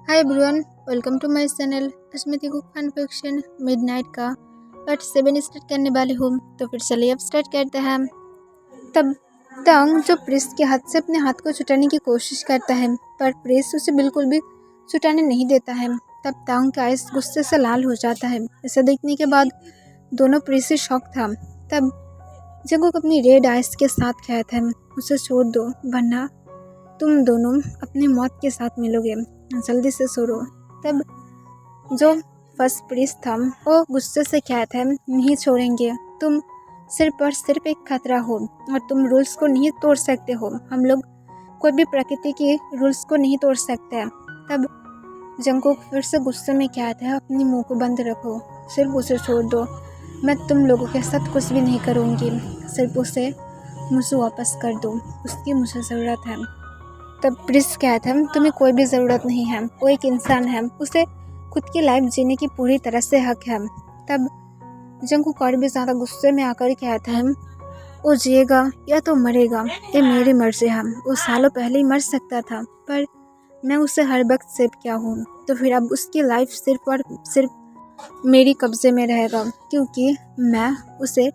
Hi everyone, welcome to my channel. आज मैं देखो फन फिक्शन मिडनाइट का पार्ट 7 स्टार्ट करने वाली हूँ। तो फिर चलिए अब स्टार्ट करते हैं। तब तांग जो प्रेस के हाथ से अपने हाथ को छुटाने की कोशिश करता है, पर प्रेस उसे बिल्कुल भी छुटाने नहीं देता है। तब तांग का आइस गुस्से से लाल हो जाता है। इसे देखने के बाद दोनों प्रेस से शॉक था। तब जंगुक अपनी रेड आइस के साथ कहता है, उसे छोड़ दो वरना तुम दोनों अपनी मौत के साथ मिलोगे, जल्दी से सो रो। तब जो फर्स्ट प्रीस्ट था वो गुस्से से कहता है, नहीं छोड़ेंगे, तुम सिर्फ और सिर्फ एक खतरा हो और तुम रूल्स को नहीं तोड़ सकते हो। हम लोग कोई भी प्रकृति के रूल्स को नहीं तोड़ सकते। तब जंगकुक फिर से गुस्से में कहता है, अपनी मुंह को बंद रखो, सिर्फ उसे छोड़ दो। मैं तुम लोगों के साथ कुछ भी नहीं करूँगी, सिर्फ उसे मुझे वापस कर दो, उसकी मुझे ज़रूरत है। तब प्रिंस कहता है, तुम्हें कोई भी ज़रूरत नहीं है, वो एक इंसान है, उसे खुद की लाइफ जीने की पूरी तरह से हक है। तब जंगकुक और भी ज़्यादा गुस्से में आकर कहता है, वो जिएगा या तो मरेगा, ये मेरी मर्जी है। वो सालों पहले ही मर सकता था, पर मैं उसे हर वक्त सेव किया हूँ, तो फिर अब उसकी लाइफ सिर्फ और सिर्फ मेरी कब्जे में रहेगा, क्योंकि मैं उसे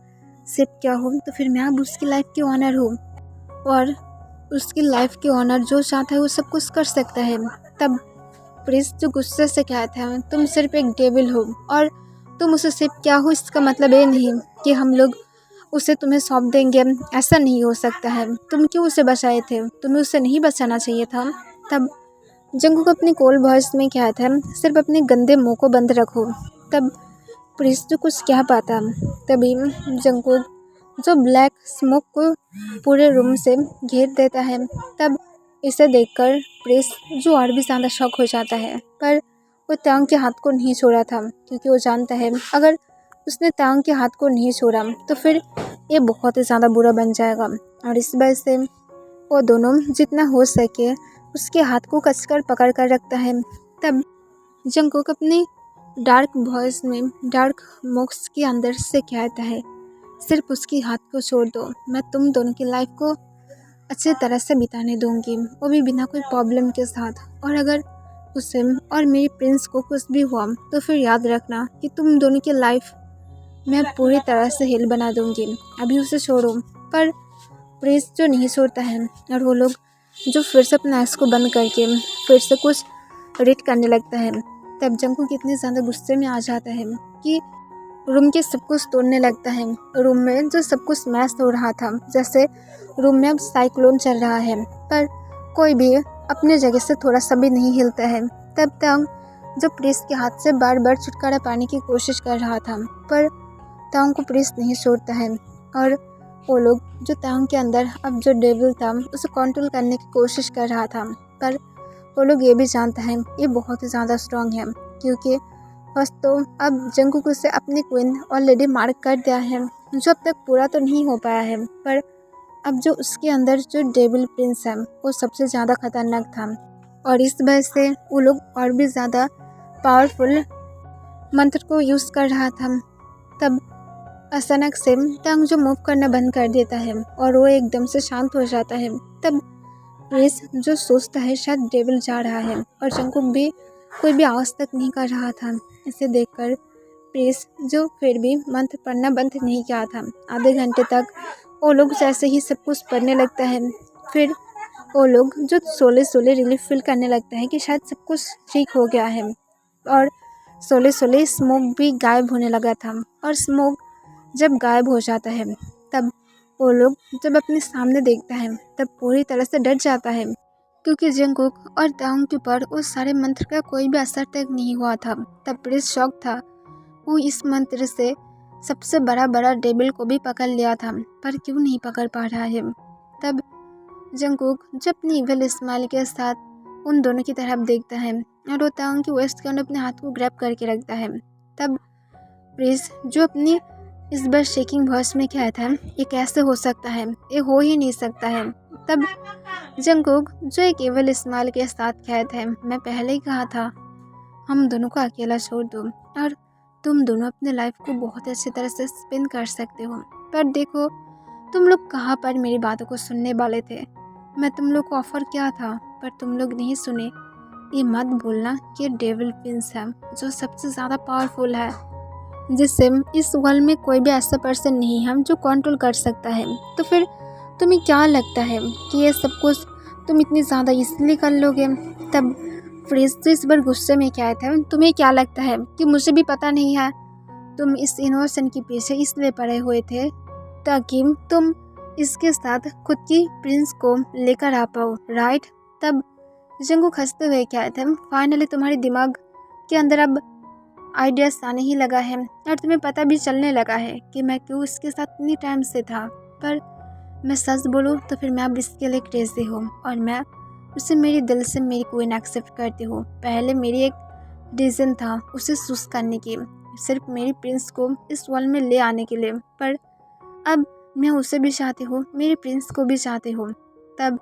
सेव किया हूँ। तो फिर मैं अब उसकी लाइफ की ऑनर हूँ और उसकी लाइफ के ऑनर जो चाहता है वो सब कुछ कर सकता है। तब प्रिंस जो गुस्से से कहता है, तुम सिर्फ एक डेविल हो और तुम उसे सिर्फ क्या हो, इसका मतलब ये नहीं कि हम लोग उसे तुम्हें सौंप देंगे, ऐसा नहीं हो सकता है। तुम क्यों उसे बचाए थे, तुम्हें उसे नहीं बचाना चाहिए था। तब जंगकुक अपनी कोल्ड वॉइस में कहता है, सिर्फ अपने गंदे मुंह को बंद रखो। तब प्रिंस जो कुछ कह पाता, तभी जंगकुक जो ब्लैक स्मोक को पूरे रूम से घेर देता है। तब इसे देखकर प्रेस जो और भी ज़्यादा शॉक हो जाता है, पर वो तांग के हाथ को नहीं छोड़ा था, क्योंकि वो जानता है अगर उसने तांग के हाथ को नहीं छोड़ा तो फिर ये बहुत ही ज़्यादा बुरा बन जाएगा। और इस वजह से वो दोनों जितना हो सके उसके हाथ को कसकर पकड़ कर रखता है। तब जंगकुक अपनी डार्क वॉइस में डार्क मोक्स के अंदर से कहता है, सिर्फ उसकी हाथ को छोड़ दो, मैं तुम दोनों की लाइफ को अच्छे तरह से बिताने दूंगी, वो भी बिना कोई प्रॉब्लम के साथ। और अगर उसे और मेरी प्रिंस को कुछ भी हुआ तो फिर याद रखना कि तुम दोनों की लाइफ मैं पूरी तरह से हिल बना दूंगी, अभी उसे छोड़ो। पर प्रिंस जो नहीं छोड़ता है और वो लोग जो फिर से अपना आँख को बंद करके फिर से कुछ रीड करने लगता है। तब जंगकुक कितने ज़्यादा गुस्से में आ जाता है कि रूम के सब कुछ तोड़ने लगता है। रूम में जो सब कुछ स्मैश हो रहा था, जैसे रूम में अब साइक्लोन चल रहा है, पर कोई भी अपने जगह से थोड़ा सा भी नहीं हिलता है। तब तांग जो प्रिंस के हाथ से बार बार छुटकारा पाने की कोशिश कर रहा था, पर तांग को प्रिंस नहीं छोड़ता है। और वो लोग जो तांग के अंदर अब जो डेविल था उसे कंट्रोल करने की कोशिश कर रहा था, पर वो लोग ये भी जानता है ये बहुत ही ज़्यादा स्ट्रांग है, क्योंकि बस तो अब जंगकुक उसे अपनी क्वीन ऑलरेडी मार्क कर दिया है, जो अब तक पूरा तो नहीं हो पाया है, पर अब जो उसके अंदर जो डेविल प्रिंस है वो सबसे ज़्यादा खतरनाक था। और इस वजह से वो लोग और भी ज़्यादा पावरफुल मंत्र को यूज़ कर रहा था। तब अचानक से तांग जो मूव करना बंद कर देता है और वो एकदम से शांत हो जाता है। तब प्रिंस जो सोचता है शायद डेविल जा रहा है, और जंगकुक भी कोई भी आवाज़ तक नहीं कर रहा था। इसे देखकर प्रिंस जो फिर भी मंत्र पढ़ना बंद नहीं किया था। आधे घंटे तक वो लोग जैसे ही सब कुछ पढ़ने लगता है, फिर वो लोग जो सोले सोले रिलीफ फील करने लगता है कि शायद सब कुछ ठीक हो गया है। और सोले सोले स्मोक भी गायब होने लगा था, और स्मोक जब गायब हो जाता है तब वो लोग जब अपने सामने देखता है तब पूरी तरह से डर जाता है, क्योंकि जंगकुक और तांग के ऊपर उस सारे मंत्र का कोई भी असर तक नहीं हुआ था। तब प्रिंस शॉक था, वो इस मंत्र से सबसे बड़ा बड़ा डेविल को भी पकड़ लिया था, पर क्यों नहीं पकड़ पा रहा है। तब जंगकुक जब अपनी इविल स्माइल के साथ उन दोनों की तरफ देखता है और वो तांग की वेस्ट के अंदर अपने हाथ को ग्रैब करके रखता है। तब प्रिंस जो अपनी इस बार शेकिंग वॉइस में कहता है, ये कैसे हो सकता है, ये हो ही नहीं सकता है। तब जंगकुक जो एक एविल स्माइल के साथ कहता है, मैं पहले ही कहा था हम दोनों को अकेला छोड़ दो और तुम दोनों अपने लाइफ को बहुत अच्छी तरह से स्पेंड कर सकते हो, पर देखो तुम लोग कहाँ पर मेरी बातों को सुनने वाले थे। मैं तुम लोग को ऑफर किया था पर तुम लोग नहीं सुने, ये मत भूलना कि डेविल प्रिंस है जो सबसे ज़्यादा पावरफुल है, जिससे इस वर्ल्ड में कोई भी ऐसा पर्सन नहीं है जो कंट्रोल कर सकता है। तो फिर तुम्हें क्या लगता है कि ये सब कुछ तुम इतनी ज़्यादा इसलिए कर लोगे? तब फ्रिज तो इस बार गुस्से में क्या था, तुम्हें क्या लगता है कि मुझे भी पता नहीं है? तुम इस इनोवेशन के पीछे इसलिए पड़े हुए थे ताकि तुम इसके साथ खुद की प्रिंस को लेकर आ पाओ, राइट? तब जंगूक हंसते हुए क्या था, फाइनली तुम्हारे दिमाग के अंदर अब आइडियाज आने ही लगा है और तुम्हें पता भी चलने लगा है कि मैं क्यों इसके साथ इतनी टाइम से था। पर मैं सच बोलूँ तो फिर मैं अब इसके लिए क्रेजी हूँ और मैं उसे मेरे दिल से मेरी क्वीन एक्सेप्ट करती हूँ। पहले मेरी एक रीज़न था उसे चूज करने की, सिर्फ मेरी प्रिंस को इस वर्ल्ड में ले आने के लिए, पर अब मैं उसे भी चाहती हूँ, मेरे प्रिंस को भी चाहती हूँ। तब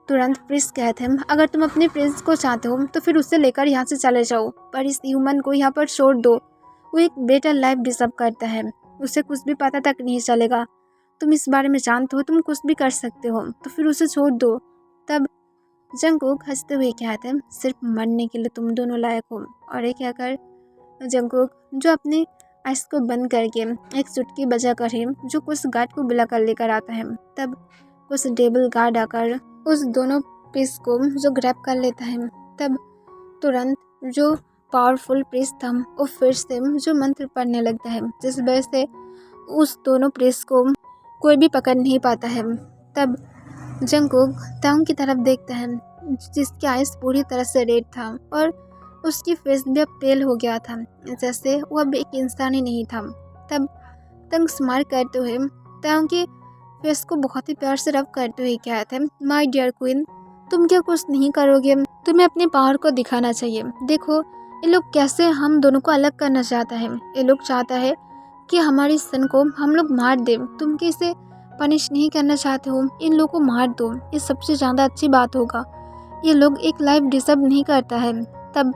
तुरंत प्रिंस कहते हैं, अगर तुम अपने प्रिंस को चाहते हो तो फिर उसे लेकर यहाँ से चले जाओ, पर इस ह्यूमन को यहाँ पर छोड़ दो। वो एक बेटर लाइफ डिजर्व करता है, उसे कुछ भी पता तक नहीं चलेगा। तुम इस बारे में जानते हो, तुम कुछ भी कर सकते हो, तो फिर उसे छोड़ दो। तब जंगकुक हंसते हुए कहते हैं, सिर्फ मरने के लिए तुम दोनों लायक हो। और ये कहकर जंगकुक जो अपने आइस को बंद करके एक चुटकी बजा कर ही जो कुछ गार्ड को बुला कर लेकर आता है। तब कुछ डेबल गार्ड आकर उस दोनों पीस को जो ग्रैब कर लेता है। तब तुरंत जो पावरफुल प्रीस्ट था वो फिर से जो मंत्र पढ़ने लगता है, जिस वजह से उस दोनों प्रीस्ट को कोई भी पकड़ नहीं पाता है। तब जंगकुक तांग की तरफ देखता है जिसकी आइस पूरी तरह से रेड था और उसकी फेस भी अब पेल हो गया था, जैसे वो अब एक इंसान ही नहीं था। तब तंग स्माइल करते हुए तांग की फेस को बहुत ही प्यार से रब करते हुए कहते हैं, माय डियर क्वीन, तुम क्या कुछ नहीं करोगे? तुम्हें अपने पावर को दिखाना चाहिए। देखो ये लोग कैसे हम दोनों को अलग करना चाहता है। ये लोग चाहता है कि हमारी सन को हम लोग मार दें। तुम कैसे पनिश नहीं करना चाहते हो? इन लोगों को मार दो, ये सबसे ज़्यादा अच्छी बात होगा। ये लोग एक लाइफ डिजर्व नहीं करता है। तब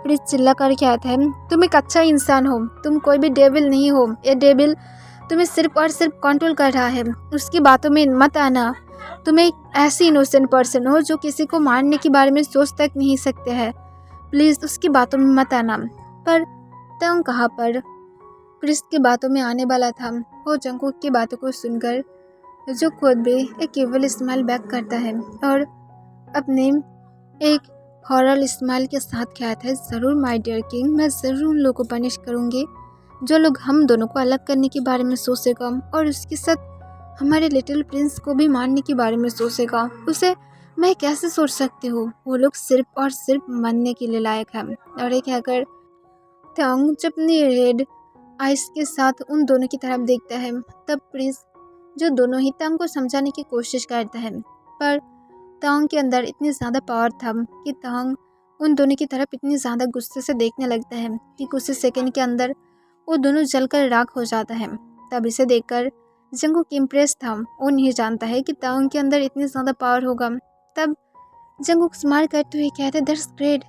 प्रिंस चिल्ला कर कहता है, तुम एक अच्छा इंसान हो, तुम कोई भी डेविल नहीं हो। ये डेविल तुम्हें सिर्फ और सिर्फ कंट्रोल कर रहा है, उसकी बातों में मत आना। तुम एक ऐसी इनोसेंट पर्सन हो जो किसी को मारने के बारे में सोच तक नहीं सकते हैं। प्लीज़ उसकी बातों में मत आना। पर तंग कहाँ पर प्रिंस की बातों में आने वाला था, वो जंगकुक की बातों को सुनकर जो खुद भी एक केवल स्माइल बैक करता है और अपने एक हॉरर स्माइल के साथ कहता है, ज़रूर माय डियर किंग, मैं ज़रूर उन लोगों को पनिश करूँगी जो लोग हम दोनों को अलग करने के बारे में सोचेगा और उसके साथ हमारे लिटिल प्रिंस को भी मारने के बारे में सोचेगा। उसे मैं कैसे सोच सकती हूँ? वो लोग सिर्फ और सिर्फ मरने के लिए लायक हैं। और एक कहकर तंग जब अपनी रेड आइस के साथ उन दोनों की तरफ देखता है, तब प्रिंस जो दोनों ही तंग को समझाने की कोशिश करता है, पर तंग के अंदर इतनी ज़्यादा पावर था कि तंग उन दोनों की तरफ इतनी ज़्यादा गुस्से से देखने लगता है कि कुछ सेकंड के अंदर वो दोनों जलकर राख हो जाता है। तब इसे देखकर जंगकुक इम्प्रेस था, वो नहीं जानता है कि तंग के अंदर इतनी ज़्यादा पावर होगा। तब जंगकुक स्माइल करते हुए कहते, दैट्स ग्रेट,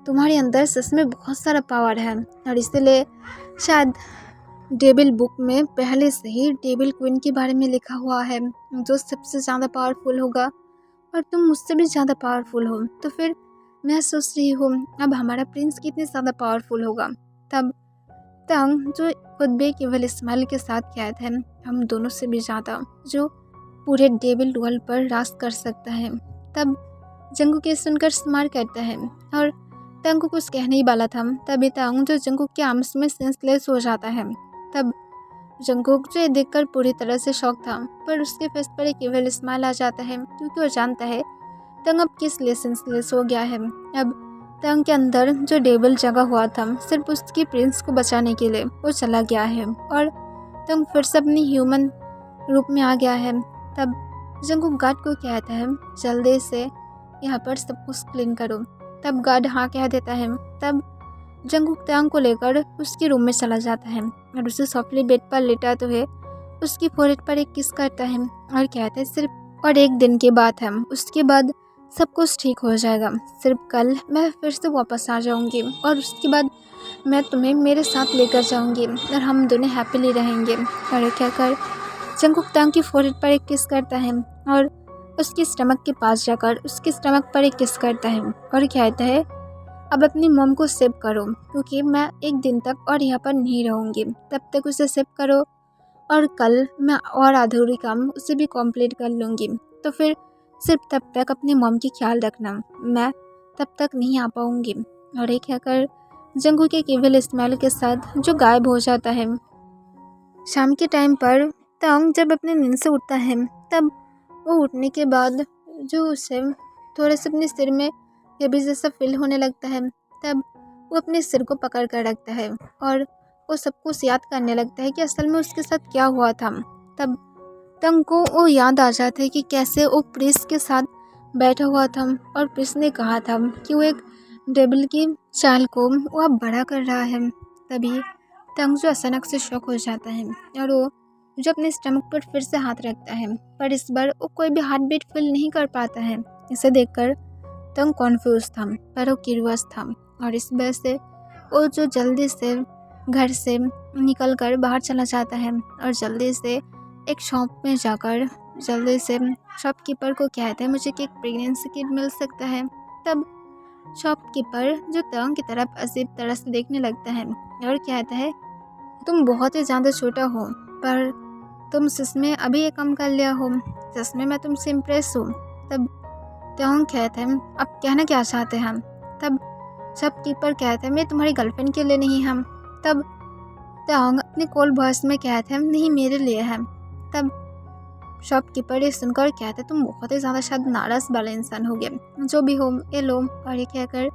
तुम्हारे अंदर सच में बहुत सारा पावर है और इसलिए शायद डेविल बुक में पहले से ही डेविल क्वीन के बारे में लिखा हुआ है जो सबसे ज़्यादा पावरफुल होगा और तुम मुझसे भी ज़्यादा पावरफुल हो। तो फिर मैं सोच रही हूँ अब हमारा प्रिंस कितने ज़्यादा पावरफुल होगा। तब तंग जो खुद भी केवल स्माइल के साथ कहते हैं, हम दोनों से भी ज़्यादा जो पूरे डेविल वर्ल्ड पर राज कर सकता है। तब जंगकुक ये सुनकर स्माइल करता है और तंग को कुछ कहने ही वाला था, तभी तंग जो जंगकुक के आर्म्स में सेंसलेस हो जाता है। तब जंगकुक जो ये देखकर पूरी तरह से शॉक था, पर उसके फेस पर एक केवल स्माइल आ जाता है क्योंकि वो जानता है तंग अब किस लिए सेंसलेस हो गया है। अब तंग के अंदर जो डेविल जगा हुआ था सिर्फ उसकी प्रिंस को बचाने के लिए, वो चला गया है और तंग फिर से अपनी ह्यूमन रूप में आ गया है। तब जंगकुक गार्ड को कहता है, जल्दी से यहाँ पर सब कुछ क्लीन करो। तब गार्ड हाँ कह देता है। तब जंगकुक तंग को लेकर उसके रूम में चला जाता है और उसे सॉफ्टली बेड पर लेटाते हुए उसकी फोrehead पर एक किस करता है और कहता है, सिर्फ और एक दिन की बात है, उसके बाद सब कुछ ठीक हो जाएगा। सिर्फ कल मैं फिर से वापस आ जाऊंगी और उसके बाद मैं तुम्हें मेरे साथ लेकर जाऊंगी और हम दोनों हैप्पीली रहेंगे। और कहकर जंगकुक तंग की फोrehead पर एक किस करता है और उसके स्टमक के पास जाकर उसके स्टमक पर एक किस करता है और कहता है, अब अपनी मॉम को सेव करो क्योंकि मैं एक दिन तक और यहाँ पर नहीं रहूँगी, तब तक उसे सेव करो और कल मैं और अधूरी काम उसे भी कंप्लीट कर लूँगी। तो फिर सिर्फ तब तक अपनी मॉम की ख्याल रखना, मैं तब तक नहीं आ पाऊँगी। और एक कहकर जंगू के केवल स्माइल के साथ जो गायब हो जाता है। शाम के टाइम पर तांग जब अपने नींद से उठता है तब वो उठने के बाद जो उसे थोड़े से अपने सिर में हेवी जैसा फील होने लगता है, तब वो अपने सिर को पकड़ कर रखता है और वो सब कुछ याद करने लगता है कि असल में उसके साथ क्या हुआ था। तब तंग को वो याद आ जाता है कि कैसे वो प्रिंस के साथ बैठा हुआ था और प्रिंस ने कहा था कि वो एक डेबिल की चाल को वो अब बड़ा कर रहा है। तभी तंग जो अचानक से शॉक हो जाता है और वो जो अपने स्टमक पर फिर से हाथ रखता है, पर इस बार वो कोई भी हार्ट बीट फील नहीं कर पाता है। इसे देखकर तंग कॉन्फ्यूज था, पर वो क्यूरियस था और इस वजह से वो जो जल्दी से घर से निकल कर बाहर चला जाता है और जल्दी से एक शॉप में जाकर जल्दी से शॉपकीपर को कहता है मुझे एक प्रेगनेंसी किट मिल सकता है। तब शॉपकीपर जो तंग की तरफ अजीब तरह से देखने लगता है और कहता है तुम बहुत ही ज़्यादा छोटा हो, पर तुम सच में अभी ये काम कर लिया हो, सच में मैं तुमसे इम्प्रेस हूँ। तब तंग कहते हैं अब कहना क्या चाहते हैं हम। तब शॉपकीपर कहते हैं मैं तुम्हारी गर्लफ्रेंड के लिए नहीं हम। तब तंग अपने कॉल वॉइस में कहते हैं नहीं मेरे लिए है। तब शॉपकीपर ये सुनकर कहते तुम बहुत ही ज़्यादा शायद नाराज़ वाला इंसान हो गया, जो भी हो ये लो। और ये कहकर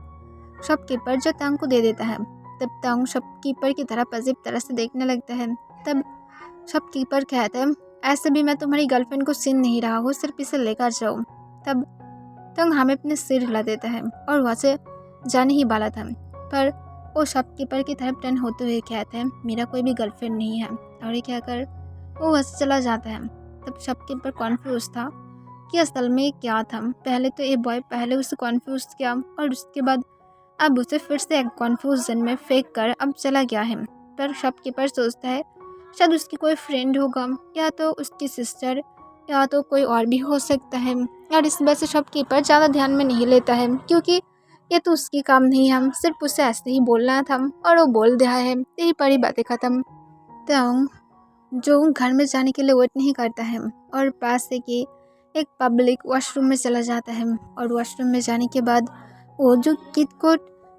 शॉपकीपर जो तंग को दे देता है। तब तंग शॉपकीपर की तरफ अजीब तरह से देखने लगता है। तब शॉपकीपर कहता है ऐसे भी मैं तुम्हारी गर्लफ्रेंड को छीन नहीं रहा हूँ, सिर्फ इसे लेकर जाओ। तब तंग हमें अपने सिर हिला देता है और वहाँ से जाने ही वाला था, पर वो शॉपकीपर की तरफ टर्न होते हुए कहते हैं मेरा कोई भी गर्लफ्रेंड नहीं है। और ये कहकर वो वहाँ से चला जाता है। तब शॉपकीपर कॉन्फ्यूज था कि असल में क्या था। पहले तो ये बॉय पहले उसे कॉन्फ्यूज किया और उसके बाद अब उसे फिर से एक कॉन्फ्यूजन में फेंक कर अब चला गया है। पर शॉपकीपर सोचता है शायद उसकी कोई फ्रेंड होगा या तो उसकी सिस्टर या तो कोई और भी हो सकता है। और इस वजह से शॉपकीपर ज़्यादा ध्यान में नहीं लेता है क्योंकि ये तो उसकी काम नहीं है, सिर्फ उसे ऐसे ही बोलना था और वो बोल दिया है, यही परी बातें ख़त्म। तो जो घर में जाने के लिए वेट नहीं करता है और पास से कि एक पब्लिक वॉशरूम में चला जाता है और वॉशरूम में जाने के बाद वो जो किट को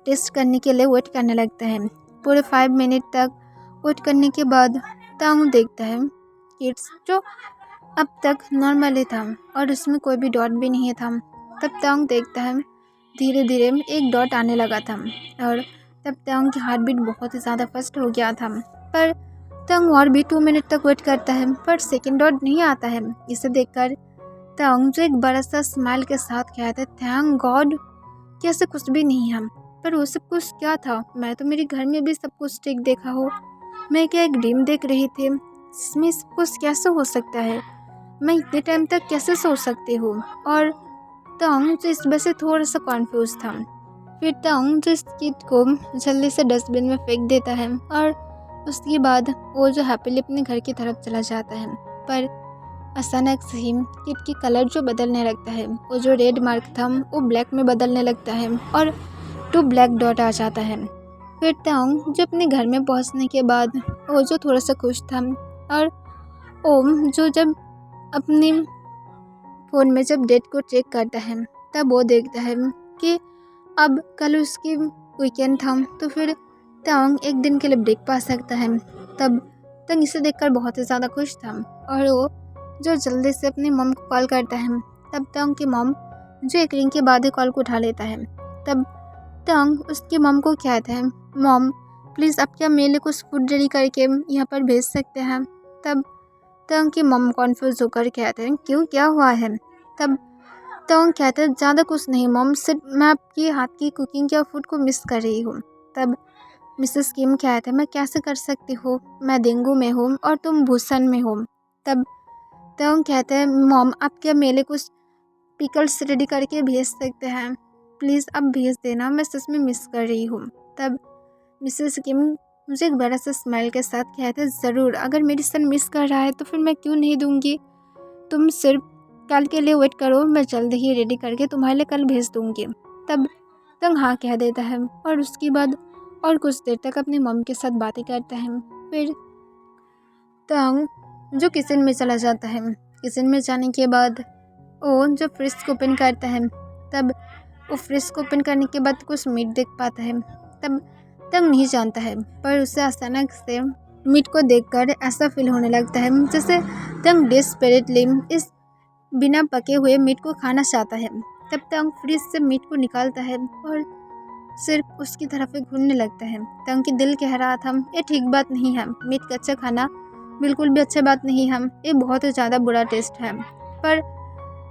टेस्ट करने के लिए वेट करने लगता है। पूरे 5 मिनट तक वेट करने के बाद तांग देखता है किट्स जो अब तक नॉर्मली था और उसमें कोई भी डॉट भी नहीं था। तब तांग देखता है धीरे धीरे एक डॉट आने लगा था और तब तांग की हार्ट बीट बहुत ही ज़्यादा फास्ट हो गया था। पर तांग और भी 2 मिनट तक वेट करता है पर सेकेंड डॉट नहीं आता है। इसे देखकर तांग जो एक बड़ा सा स्माइल के साथ कहता है थैंक गॉड कि ऐसे कुछ भी नहीं है। पर वो सब कुछ क्या था, मैं तो मेरे घर में भी सब कुछ ठीक देखा हो, मैं क्या एक ड्रीम देख रही थी, इसमें सब कुछ कैसे हो सकता है, मैं इतने टाइम तक कैसे सो सकती हूँ। और तांग जो इस वजह से थोड़ा सा कॉन्फ्यूज था। फिर तांग जो इस किट को जल्दी से डस्टबिन में फेंक देता है और उसके बाद वो जो हैप्पीली अपने घर की तरफ चला जाता है। पर अचानक से ही किट की कलर जो बदलने लगता है, वो जो रेड मार्क था वो ब्लैक में बदलने लगता है और 2 ब्लैक डॉट आ जाता है। फिर तांग जो अपने घर में पहुंचने के बाद वो जो थोड़ा सा खुश था और ओम जो जब अपने फ़ोन में जब डेट को चेक करता है तब वो देखता है कि अब कल उसकी वीकेंड था, तो फिर तांग एक दिन के लिए ब्रेक पा सकता है। तब तांग इसे देखकर बहुत ही ज़्यादा खुश था और वो जो जल्दी से अपनी मॉम को कॉल करता है। तब तांग की मॉम जो एक रिंग के बाद ही कॉल को उठा लेता है। तब तांग उसकी मॉम को कहता है मॉम प्लीज़ आप क्या मेरे लिए कुछ फूड रेडी करके यहाँ पर भेज सकते हैं। तब तांग की मॉम कॉन्फ्यूज होकर कहते हैं क्यों क्या हुआ है। तब तांग कहते हैं ज़्यादा कुछ नहीं मॉम, सिर्फ मैं आपकी हाथ की कुकिंग या फूड को मिस कर रही हूँ। तब मिसेस किम कहते हैं मैं कैसे कर सकती हूँ, मैं डेंगू में हूँ और तुम भूषण में हो। तब तांग कहते हैं मॉम आप क्या मेरे लिए कुछ पिकल्स रेडी करके भेज सकते हैं, प्लीज़ अब भेज देना, मैं सच में मिस कर रही हूँ। तब मिसेस किम मुझे एक बड़ा सा स्माइल के साथ कहते हैं ज़रूर, अगर मेरी सन मिस कर रहा है तो फिर मैं क्यों नहीं दूँगी, तुम सिर्फ कल के लिए वेट करो, मैं जल्द ही रेडी करके तुम्हारे लिए कल भेज दूँगी। तब तंग हाँ कह देता है और उसके बाद और कुछ देर तक अपनी मम्मी के साथ बातें करता है। फिर तंग जो किचन में चला जाता है। किचन में जाने के बाद वो जो फ्रिज को ओपन करता है, तब वो फ्रिज को ओपन करने के बाद कुछ मीट देख पाता है। तब तंग नहीं जानता है, पर उसे अचानक से मीट को देखकर ऐसा फील होने लगता है जैसे तंग डेस्परेटली इस बिना पके हुए मीट को खाना चाहता है। तब तंग फ्रिज से मीट को निकालता है और सिर्फ उसकी तरफ घूरने लगता है। तंग की दिल कह रहा था ये ठीक बात नहीं है, मीट का अच्छा खाना बिल्कुल भी अच्छी बात नहीं है, ये बहुत ही ज़्यादा बुरा टेस्ट है। पर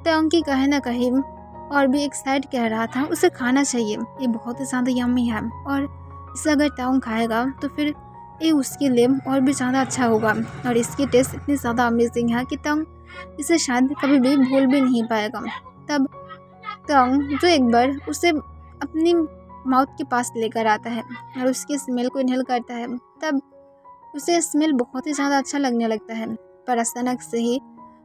तंग की कहीं ना कहीं और भी एक साइड कह रहा था उसे खाना चाहिए, ये बहुत ही ज़्यादा यम्मी है और इसे अगर तंग खाएगा तो फिर ये उसके लिए और भी ज़्यादा अच्छा होगा और इसकी टेस्ट इतनी ज़्यादा अमेजिंग है कि तंग इसे शायद कभी भी भूल भी नहीं पाएगा। तब तंग जो एक बार उसे अपनी माउथ के पास लेकर आता है और उसके स्मेल को इनहेल करता है, तब उसे स्मेल बहुत ही ज़्यादा अच्छा लगने लगता है। पर अचानक से ही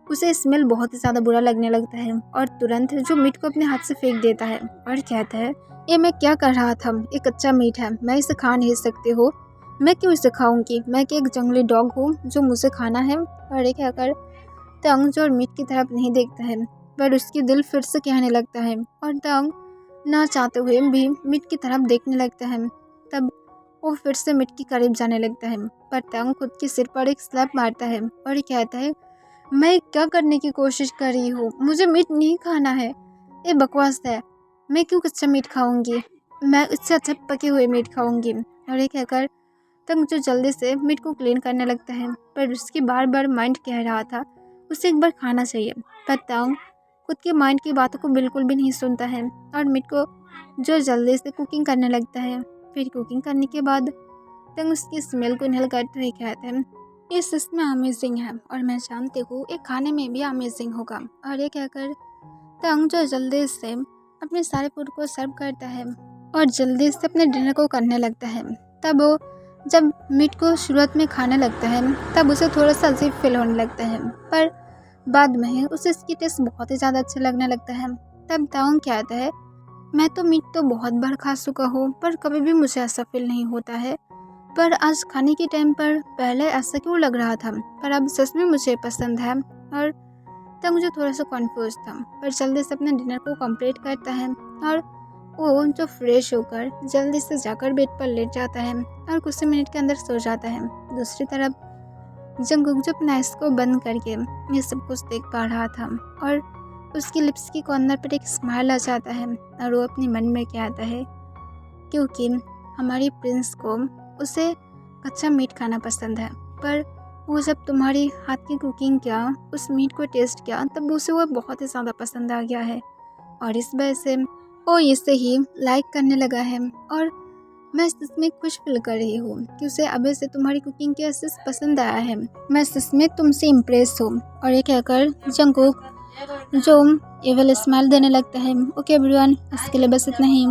उसे स्मेल बहुत ही ज़्यादा बुरा लगने लगता है और तुरंत जो मीट को अपने हाथ से फेंक देता है और कहता है ये मैं क्या कर रहा था, ये कच्चा मीट है, मैं इसे खा नहीं सकती हूँ, मैं क्यों इसे खाऊंगी, मैं क्या एक जंगली डॉग हूँ जो मुझे खाना है। और ये कहकर तंग जो मीट की तरफ नहीं देखता है, पर उसकी दिल फिर से कहने लगता है और तंग ना चाहते हुए भी मीट की तरफ देखने लगता है। तब वो फिर से मीट के करीब जाने लगता है, पर तंग खुद के सिर पर एक स्लैप मारता है और कहता है मैं क्या करने की कोशिश कर रही हूँ, मुझे मीट नहीं खाना है, ये बकवास है, मैं क्यों कच्चा मीट खाऊंगी, मैं इससे अच्छा पके हुए मीट खाऊंगी। और ये कहकर तंग जो जल्दी से मीट को क्लीन करने लगता है, पर उसकी बार बार माइंड कह रहा था उसे एक बार खाना चाहिए। पर तंग खुद के माइंड की बातों को बिल्कुल भी नहीं सुनता है और मीट को जो जल्दी से कुकिंग करने लगता है। फिर कुकिंग करने के बाद तंग उसकी स्मेल को इनहेल करते हुए कहते हैं ये सच में अमेजिंग है और मैं जानती हूँ ये खाने में भी अमेजिंग होगा। और ये कहकर तंग जो जल्दी से अपने सारे फूड को सर्व करता है और जल्दी से अपने डिनर को करने लगता है। तब वो जब मीट को शुरुआत में खाने लगता है तब उसे थोड़ा सा अजीब फील होने लगता है, पर बाद में उसे इसकी टेस्ट बहुत ही ज़्यादा अच्छा लगने लगता है। तब तंग कहता है मैं तो मीट तो बहुत बार खा चुका हूँ पर कभी भी मुझे ऐसा फील नहीं होता है, पर आज खाने के टाइम पर पहले ऐसा क्यों लग रहा था, पर अब सच में मुझे पसंद है। और तब मुझे थोड़ा सा कॉन्फ्यूज था, पर जल्दी से अपने डिनर को कंप्लीट करता है और वो जो फ्रेश होकर जल्दी से जाकर बेड पर लेट जाता है और कुछ ही मिनट के अंदर सो जाता है। दूसरी तरफ जंगकुक जो अपना आइस को बंद करके ये सब कुछ देख पा रहा था और उसकी लिप्स की कॉर्नर पर एक स्माइल आ जाता है और वो अपने मन में कहता है क्योंकि हमारी प्रिंस को उसे कच्चा मीट खाना पसंद है, पर वो जब तुम्हारी हाथ की कुकिंग किया उस मीट को टेस्ट किया तब उसे वो बहुत ही ज़्यादा पसंद आ गया है और इस वजह से वो इसे ही लाइक करने लगा है। और मैं सच में खुश फील कर रही हूँ कि उसे अभी से तुम्हारी कुकिंग की डिश पसंद आया है, मैं सच में तुमसे इम्प्रेस हूँ। और ये कहकर जंगकुक जो एविल स्माइल देने लगता है। ओके एवरीवन, इसके लिए बस इतना ही।